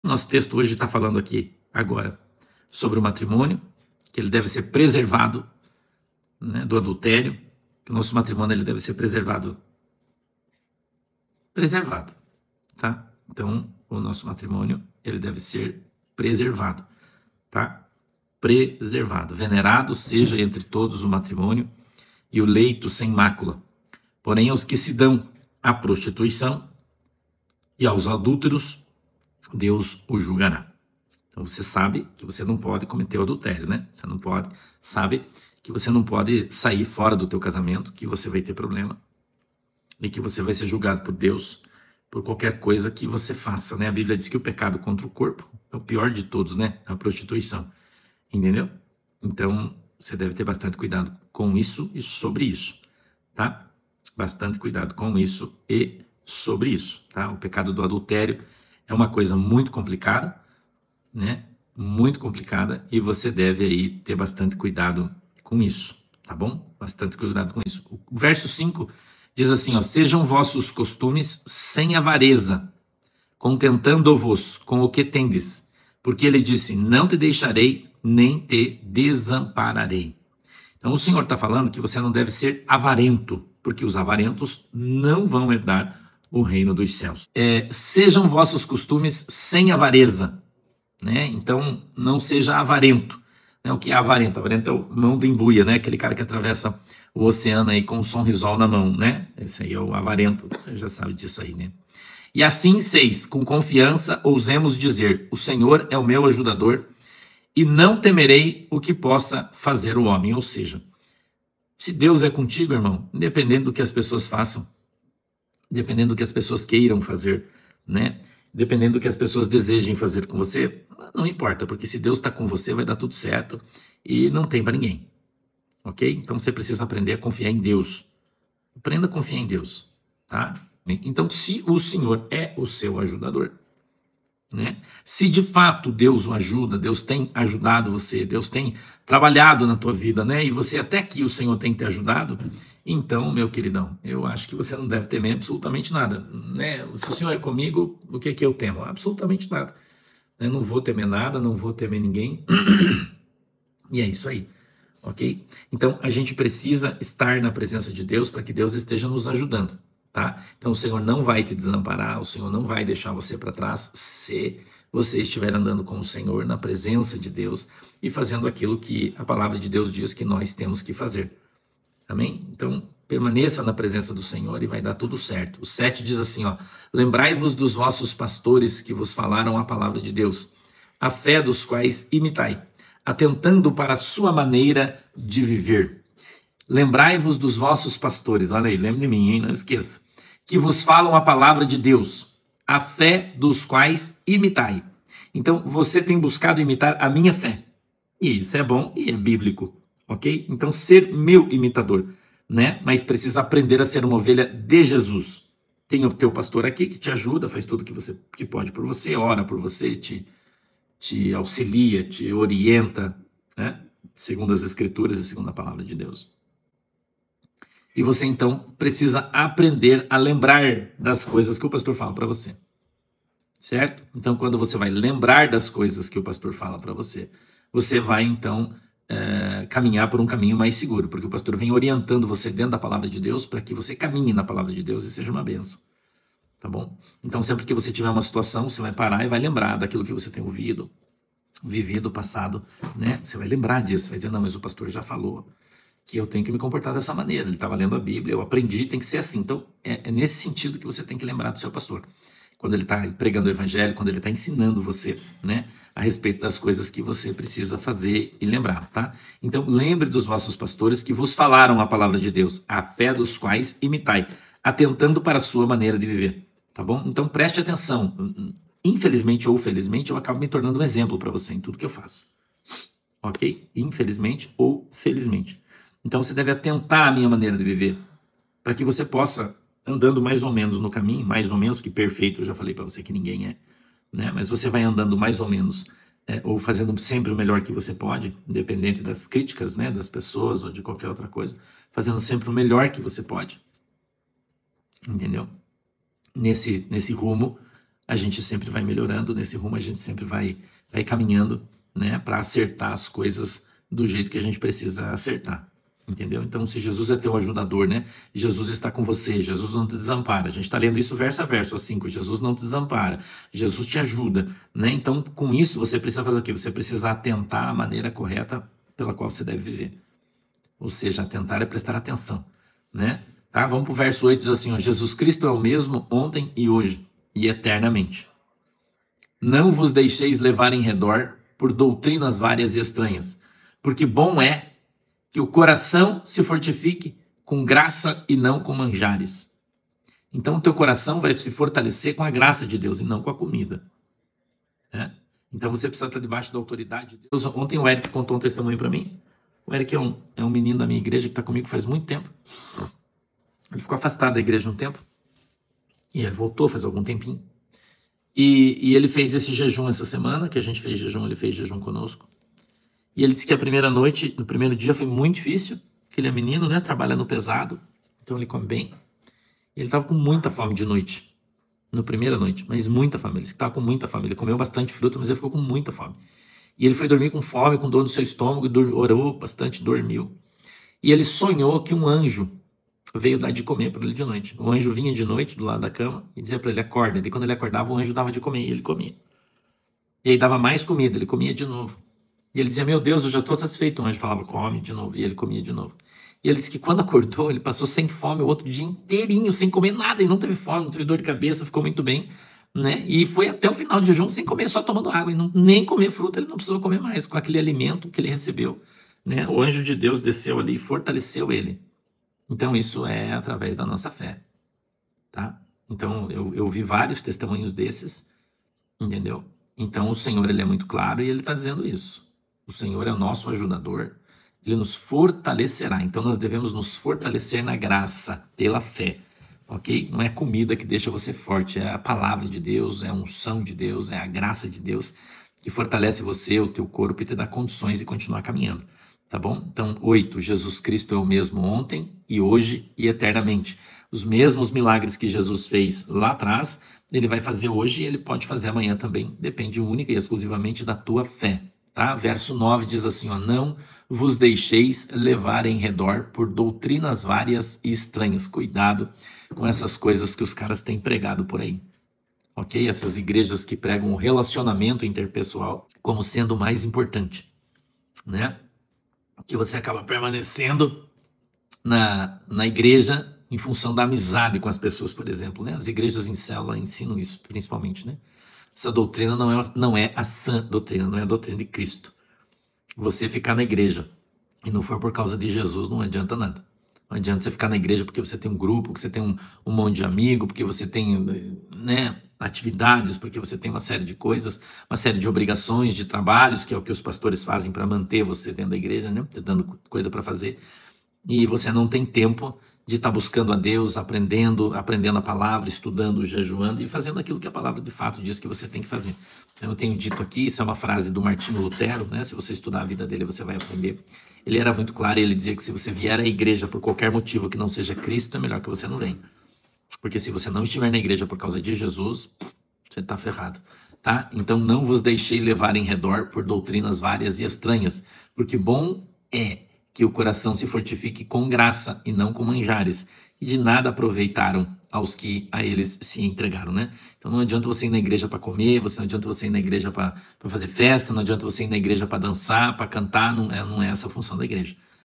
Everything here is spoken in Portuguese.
Nosso texto hoje está falando aqui, agora, sobre o matrimônio, que ele deve ser preservado, né, do adultério, que o nosso matrimônio ele deve ser preservado, tá? Então, o nosso matrimônio ele deve ser preservado, tá? Preservado. Venerado seja entre todos o matrimônio e o leito sem mácula. Porém, aos que se dão à prostituição e aos adúlteros, Deus o julgará. Então você sabe que você não pode cometer o adultério, né? Você não pode, sabe que você não pode sair fora do teu casamento, que você vai ter problema e que você vai ser julgado por Deus por qualquer coisa que você faça, né? A Bíblia diz que o pecado contra o corpo é o pior de todos, né? A prostituição, entendeu? Então você deve ter bastante cuidado com isso e sobre isso, tá? Bastante cuidado com isso e sobre isso, tá? O pecado do adultério é uma coisa muito complicada, né? Muito complicada, e você deve aí ter bastante cuidado com isso, tá bom? Bastante cuidado com isso. O verso 5 diz assim, ó, sejam vossos costumes sem avareza, contentando-vos com o que tendes, porque ele disse, não te deixarei, nem te desampararei. Então o Senhor está falando que você não deve ser avarento, porque os avarentos não vão herdar o reino dos céus. Sejam vossos costumes sem avareza, né? Então não seja avarento, né? O que é avarento? Avarento é o mão de embuia, né? Aquele cara que atravessa o oceano aí com um sonrisol na mão, né? Esse aí é o avarento, você já sabe disso aí, né? E assim, 6, com confiança ousemos dizer, o Senhor é o meu ajudador e não temerei o que possa fazer o homem. Ou seja, se Deus é contigo, irmão, independente do que as pessoas façam, dependendo do que as pessoas queiram fazer, né? Dependendo do que as pessoas desejem fazer com você, não importa, porque se Deus está com você, vai dar tudo certo e não tem para ninguém, ok? Então você precisa aprender a confiar em Deus. Aprenda a confiar em Deus, tá? Então, se o Senhor é o seu ajudador, né? Se de fato Deus o ajuda, Deus tem ajudado você, Deus tem trabalhado na tua vida, né? E você até aqui o Senhor tem te ajudado, então, meu queridão, eu acho que você não deve temer absolutamente nada, né? Se o Senhor é comigo, o que é que eu temo? Absolutamente nada. Eu não vou temer nada, não vou temer ninguém. E é isso aí, ok? Então, a gente precisa estar na presença de Deus para que Deus esteja nos ajudando. Tá? Então o Senhor não vai te desamparar, o Senhor não vai deixar você para trás se você estiver andando com o Senhor na presença de Deus e fazendo aquilo que a palavra de Deus diz que nós temos que fazer. Amém? Então permaneça na presença do Senhor e vai dar tudo certo. O 7 diz assim, ó, lembrai-vos dos vossos pastores que vos falaram a palavra de Deus, a fé dos quais imitai, atentando para a sua maneira de viver. Lembrai-vos dos vossos pastores, olha aí, lembre de mim, hein? Não esqueça, que vos falam a palavra de Deus, a fé dos quais imitai. Então, você tem buscado imitar a minha fé. E isso é bom e é bíblico, ok? Então, ser meu imitador, né? Mas precisa aprender a ser uma ovelha de Jesus. Tem o teu pastor aqui que te ajuda, faz tudo que pode por você, ora por você, te auxilia, te orienta, né? Segundo as Escrituras e segundo a palavra de Deus. E você, então, precisa aprender a lembrar das coisas que o pastor fala para você. Certo? Então, quando você vai lembrar das coisas que o pastor fala para você, você vai, então, caminhar por um caminho mais seguro, porque o pastor vem orientando você dentro da palavra de Deus para que você caminhe na palavra de Deus e seja uma bênção. Tá bom? Então, sempre que você tiver uma situação, você vai parar e vai lembrar daquilo que você tem ouvido, vivido, passado, né? Você vai lembrar disso, vai dizer, não, mas o pastor já falou que eu tenho que me comportar dessa maneira, ele estava lendo a Bíblia, eu aprendi, tem que ser assim. Então, é nesse sentido que você tem que lembrar do seu pastor, quando ele está pregando o evangelho, quando ele está ensinando você, né, a respeito das coisas que você precisa fazer e lembrar, tá? Então, lembre dos vossos pastores que vos falaram a palavra de Deus, a fé dos quais imitai, atentando para a sua maneira de viver, tá bom? Então, preste atenção. Infelizmente ou felizmente, eu acabo me tornando um exemplo para você em tudo que eu faço, ok? Infelizmente ou felizmente. Então você deve atentar à minha maneira de viver, para que você possa, andando mais ou menos no caminho, mais ou menos, porque perfeito eu já falei para você que ninguém é, né? Mas você vai andando mais ou menos, ou fazendo sempre o melhor que você pode, independente das críticas, né, das pessoas ou de qualquer outra coisa, fazendo sempre o melhor que você pode, entendeu? Nesse rumo a gente sempre vai melhorando nesse rumo, a gente sempre vai caminhando, né, para acertar as coisas do jeito que a gente precisa acertar. Entendeu? Então, se Jesus é teu ajudador, né? Jesus está com você, Jesus não te desampara. A gente está lendo isso verso a verso, assim, que Jesus não te desampara, Jesus te ajuda, né? Então, com isso, você precisa fazer o quê? Você precisa atentar à maneira correta pela qual você deve viver. Ou seja, atentar é prestar atenção, né? Tá? Vamos para o verso 8, diz assim, ó, Jesus Cristo é o mesmo ontem e hoje e eternamente. Não vos deixeis levar em redor por doutrinas várias e estranhas, porque bom é que o coração se fortifique com graça e não com manjares. Então o teu coração vai se fortalecer com a graça de Deus e não com a comida, né? Então você precisa estar debaixo da autoridade de Deus. Ontem o Eric contou um testemunho para mim. O Eric é um menino da minha igreja que está comigo faz muito tempo. Ele ficou afastado da igreja um tempo e ele voltou faz algum tempinho. E ele fez esse jejum essa semana, que a gente fez jejum, ele fez jejum conosco. E ele disse que a primeira noite, no primeiro dia foi muito difícil, que ele é menino, né, trabalhando pesado, então ele come bem. Ele estava com muita fome de noite, na primeira noite, mas muita fome. Ele estava com muita fome, ele comeu bastante fruta, mas ele ficou com muita fome. E ele foi dormir com fome, com dor no seu estômago, orou bastante, dormiu. E ele sonhou que um anjo veio dar de comer para ele de noite. O anjo vinha de noite do lado da cama e dizia para ele, acorda. E quando ele acordava, o anjo dava de comer e ele comia. E aí dava mais comida, ele comia de novo. E ele dizia, meu Deus, eu já estou satisfeito. O anjo falava, come de novo. E ele comia de novo. E ele disse que quando acordou, ele passou sem fome o outro dia inteirinho, sem comer nada. E não teve fome, não teve dor de cabeça, ficou muito bem, né? E foi até o final de jejum sem comer, só tomando água. E não, nem comer fruta, ele não precisou comer mais com aquele alimento que ele recebeu, né? O anjo de Deus desceu ali e fortaleceu ele. Então isso é através da nossa fé, tá? Então eu vi vários testemunhos desses, entendeu? Então o Senhor, ele é muito claro e ele está dizendo isso. O Senhor é o nosso ajudador, ele nos fortalecerá. Então nós devemos nos fortalecer na graça, pela fé, ok? Não é comida que deixa você forte, é a palavra de Deus, é a unção de Deus, é a graça de Deus que fortalece você, o teu corpo e te dá condições de continuar caminhando, tá bom? Então, 8, Jesus Cristo é o mesmo ontem e hoje e eternamente. Os mesmos milagres que Jesus fez lá atrás, ele vai fazer hoje e ele pode fazer amanhã também, depende única e exclusivamente da tua fé. Tá? Verso 9 diz assim, ó, não vos deixeis levar em redor por doutrinas várias e estranhas. Cuidado com essas coisas que os caras têm pregado por aí. Ok? Essas igrejas que pregam o relacionamento interpessoal como sendo o mais importante, né? Que você acaba permanecendo na igreja em função da amizade com as pessoas, por exemplo, né? As igrejas em célula ensinam isso, principalmente, né? Essa doutrina não é a sã doutrina, não é a doutrina de Cristo. Você ficar na igreja e não for por causa de Jesus, não adianta nada. Não adianta você ficar na igreja porque você tem um grupo, porque você tem um monte de amigo, porque você tem, né, atividades, porque você tem uma série de coisas, uma série de obrigações, de trabalhos, que é o que os pastores fazem para manter você dentro da igreja, né? Você dando coisa para fazer. E você não tem tempo de estar buscando a Deus, aprendendo a palavra, estudando, jejuando e fazendo aquilo que a palavra de fato diz que você tem que fazer. Eu tenho dito aqui, isso é uma frase do Martinho Lutero, né? Se você estudar a vida dele, você vai aprender. Ele era muito claro, ele dizia que se você vier à igreja por qualquer motivo que não seja Cristo, é melhor que você não venha. Porque se você não estiver na igreja por causa de Jesus, você está ferrado, tá? Então não vos deixei levar em redor por doutrinas várias e estranhas, porque bom é que o coração se fortifique com graça e não com manjares, e de nada aproveitaram aos que a eles se entregaram, né? Então não adianta você ir na igreja para comer, não adianta você ir na igreja para fazer festa, não adianta você ir na igreja para dançar, para cantar, não é essa a função da igreja.